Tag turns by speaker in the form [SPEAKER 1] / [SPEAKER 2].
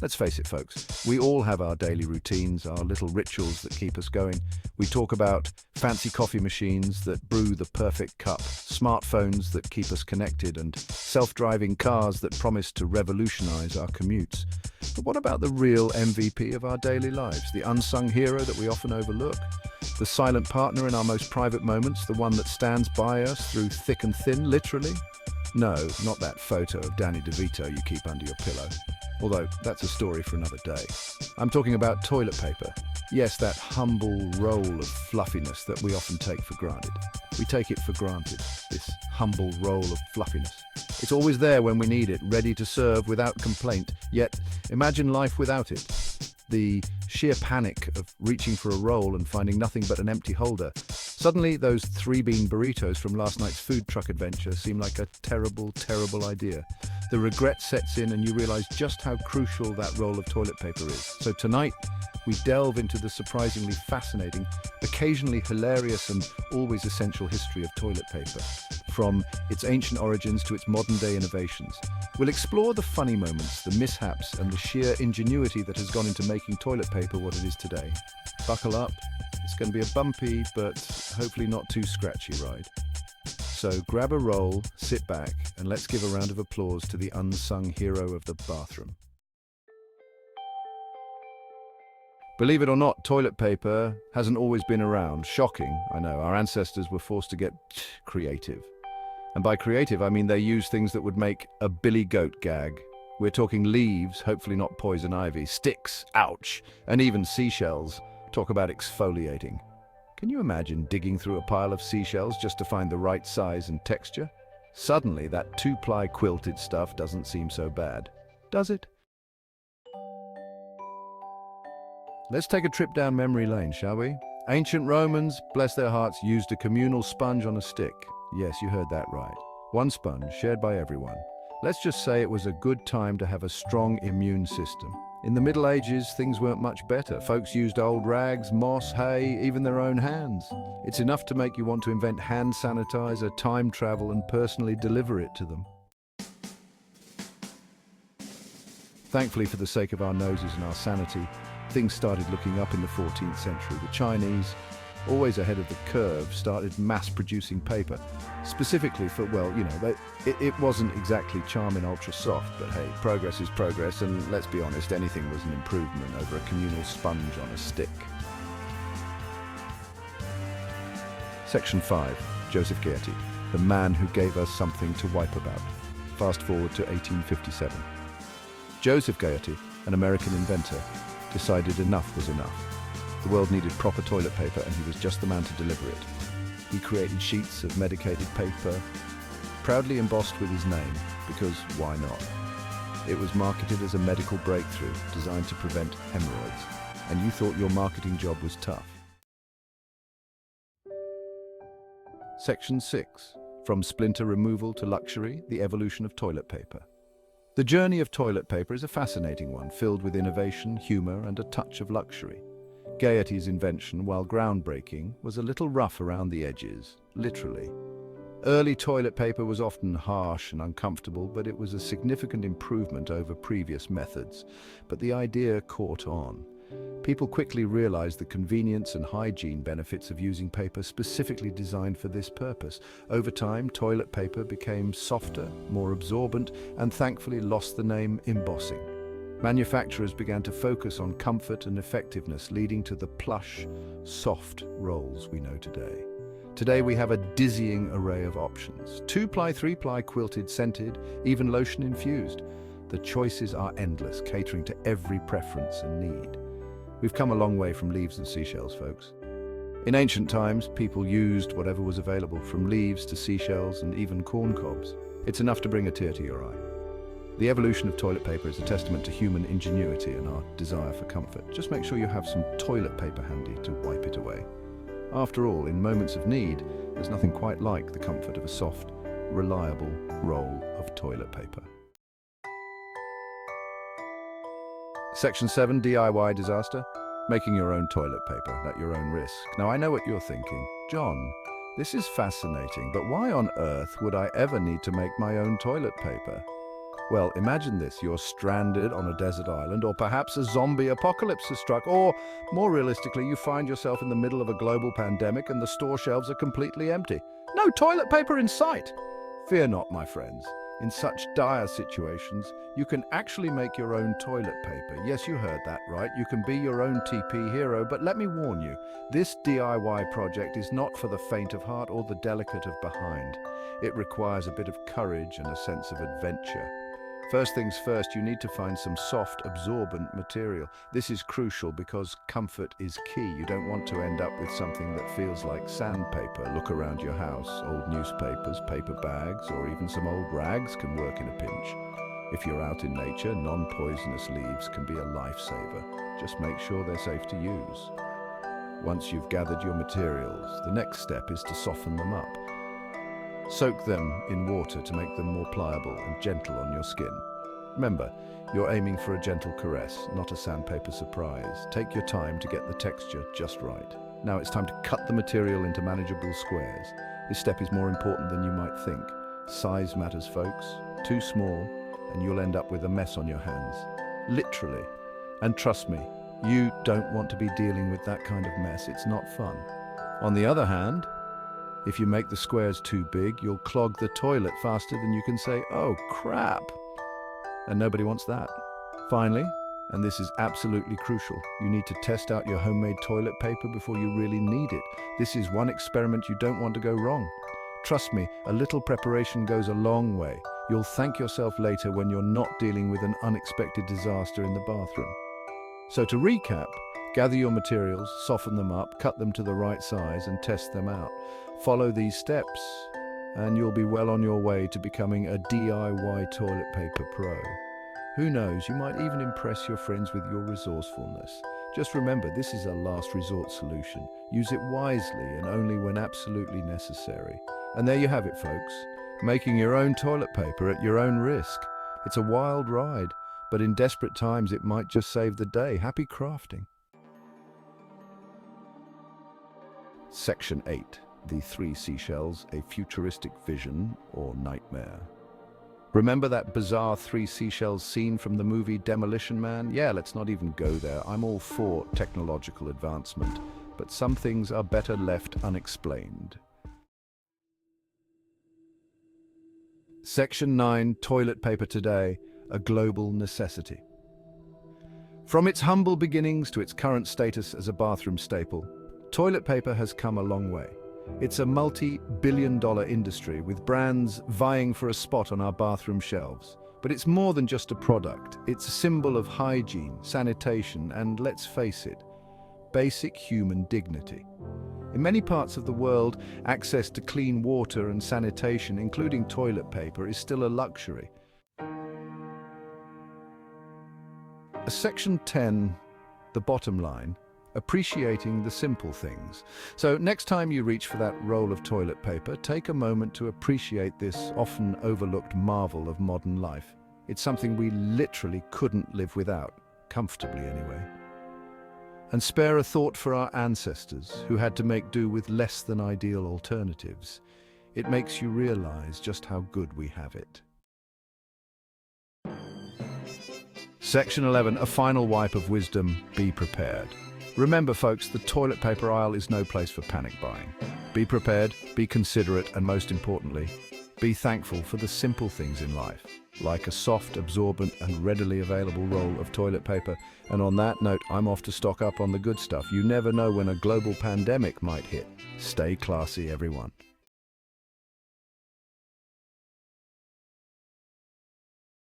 [SPEAKER 1] Let's face it, folks, we all have our daily routines, our little rituals that keep us going. We talk about fancy coffee machines that brew the perfect cup, smartphones that keep us connected, and self-driving cars that promise to revolutionize our commutes. But what about the real MVP of our daily lives, the unsung hero that we often overlook? The silent partner in our most private moments, the one that stands by us through thick and thin, literally? No, not that photo of Danny DeVito you keep under your pillow. Although, that's a story for another day. I'm talking about toilet paper. Yes, that humble roll of fluffiness that we often take for granted. We take it for granted, this humble roll of fluffiness. It's always there when we need it, ready to serve without complaint. Yet, imagine life without it. The sheer panic of reaching for a roll and finding nothing but an empty holder. Suddenly, those three-bean burritos from last night's food truck adventure seem like a terrible, terrible idea. The regret sets in and you realize just how crucial that roll of toilet paper is. So tonight, we delve into the surprisingly fascinating, occasionally hilarious and always essential history of toilet paper, from its ancient origins to its modern-day innovations. We'll explore the funny moments, the mishaps, and the sheer ingenuity that has gone into making toilet paper what it is today. Buckle up. It's going to be a bumpy, but hopefully not too scratchy ride. So grab a roll, sit back, and let's give a round of applause to the unsung hero of the bathroom. Believe it or not, toilet paper hasn't always been around. Shocking, I know. Our ancestors were forced to get creative. And by creative, I mean they used things that would make a billy goat gag. We're talking leaves, hopefully not poison ivy, sticks, ouch, and even seashells. Talk about exfoliating. Can you imagine digging through a pile of seashells just to find the right size and texture? Suddenly, that two-ply quilted stuff doesn't seem so bad, does it? Let's take a trip down memory lane, shall we? Ancient Romans, bless their hearts, used a communal sponge on a stick. Yes, you heard that right. One sponge, shared by everyone. Let's just say it was a good time to have a strong immune system. In the Middle Ages, things weren't much better. Folks used old rags, moss, hay, even their own hands. It's enough to make you want to invent hand sanitizer, time travel, and personally deliver it to them. Thankfully, for the sake of our noses and our sanity, things started looking up in the 14th century. The Chinese, always ahead of the curve, started mass-producing paper. Specifically for, well, you know, it wasn't exactly Charmin Ultra Soft, but hey, progress is progress, and let's be honest, anything was an improvement over a communal sponge on a stick. Section 5. Joseph Gayety, the man who gave us something to wipe about. Fast forward to 1857. Joseph Gayety, an American inventor, decided enough was enough. The world needed proper toilet paper, and he was just the man to deliver it. He created sheets of medicated paper, proudly embossed with his name, because why not? It was marketed as a medical breakthrough designed to prevent hemorrhoids, and you thought your marketing job was tough. Section 6. From splinter removal to luxury, the evolution of toilet paper. The journey of toilet paper is a fascinating one, filled with innovation, humor, and a touch of luxury. Gayety's invention, while groundbreaking, was a little rough around the edges, literally. Early toilet paper was often harsh and uncomfortable, but it was a significant improvement over previous methods. But the idea caught on. People quickly realized the convenience and hygiene benefits of using paper specifically designed for this purpose. Over time, toilet paper became softer, more absorbent, and thankfully lost the name embossing. Manufacturers began to focus on comfort and effectiveness, leading to the plush, soft rolls we know today. Today we have a dizzying array of options. 2-ply, 3-ply, quilted, scented, even lotion-infused. The choices are endless, catering to every preference and need. We've come a long way from leaves and seashells, folks. In ancient times, people used whatever was available, from leaves to seashells and even corn cobs. It's enough to bring a tear to your eye. The evolution of toilet paper is a testament to human ingenuity and our desire for comfort. Just make sure you have some toilet paper handy to wipe it away. After all, in moments of need, there's nothing quite like the comfort of a soft, reliable roll of toilet paper. Section 7, DIY disaster. Making your own toilet paper at your own risk. Now, I know what you're thinking. John, this is fascinating, but why on earth would I ever need to make my own toilet paper? Well, imagine this. You're stranded on a desert island, or perhaps a zombie apocalypse has struck, or, more realistically, you find yourself in the middle of a global pandemic and the store shelves are completely empty. No toilet paper in sight! Fear not, my friends. In such dire situations, you can actually make your own toilet paper. Yes, you heard that right. You can be your own TP hero, but let me warn you, this DIY project is not for the faint of heart or the delicate of behind. It requires a bit of courage and a sense of adventure. First things first, you need to find some soft, absorbent material. This is crucial because comfort is key. You don't want to end up with something that feels like sandpaper. Look around your house. Old newspapers, paper bags, or even some old rags can work in a pinch. If you're out in nature, non-poisonous leaves can be a lifesaver. Just make sure they're safe to use. Once you've gathered your materials, the next step is to soften them up. Soak them in water to make them more pliable and gentle on your skin. Remember, you're aiming for a gentle caress, not a sandpaper surprise. Take your time to get the texture just right. Now it's time to cut the material into manageable squares. This step is more important than you might think. Size matters, folks. Too small, and you'll end up with a mess on your hands. Literally. And trust me, you don't want to be dealing with that kind of mess. It's not fun. On the other hand, if you make the squares too big, you'll clog the toilet faster than you can say, "Oh, crap." And nobody wants that. Finally, and this is absolutely crucial, you need to test out your homemade toilet paper before you really need it. This is one experiment you don't want to go wrong. Trust me, a little preparation goes a long way. You'll thank yourself later when you're not dealing with an unexpected disaster in the bathroom. So to recap, gather your materials, soften them up, cut them to the right size, and test them out. Follow these steps, and you'll be well on your way to becoming a DIY toilet paper pro. Who knows, you might even impress your friends with your resourcefulness. Just remember, this is a last resort solution. Use it wisely and only when absolutely necessary. And there you have it, folks. Making your own toilet paper at your own risk. It's a wild ride, but in desperate times it might just save the day. Happy crafting. Section 8. The Three Seashells, a futuristic vision or nightmare. Remember that bizarre three seashells scene from the movie Demolition Man? Yeah, let's not even go there. I'm all for technological advancement, but some things are better left unexplained. Section 9. Toilet paper today, a global necessity. From its humble beginnings to its current status as a bathroom staple, toilet paper has come a long way. It's a multi-billion-dollar industry with brands vying for a spot on our bathroom shelves. But it's more than just a product. It's a symbol of hygiene, sanitation, and, let's face it, basic human dignity. In many parts of the world, access to clean water and sanitation, including toilet paper, is still a luxury. Section 10, the bottom line. Appreciating the simple things. So next time you reach for that roll of toilet paper, take a moment to appreciate this often overlooked marvel of modern life. It's something we literally couldn't live without, comfortably anyway. And spare a thought for our ancestors who had to make do with less than ideal alternatives. It makes you realize just how good we have it. Section 11, a final wipe of wisdom, be prepared. Remember, folks, the toilet paper aisle is no place for panic buying. Be prepared, be considerate, and most importantly, be thankful for the simple things in life, like a soft, absorbent, and readily available roll of toilet paper. And on that note, I'm off to stock up on the good stuff. You never know when a global pandemic might hit. Stay classy, everyone.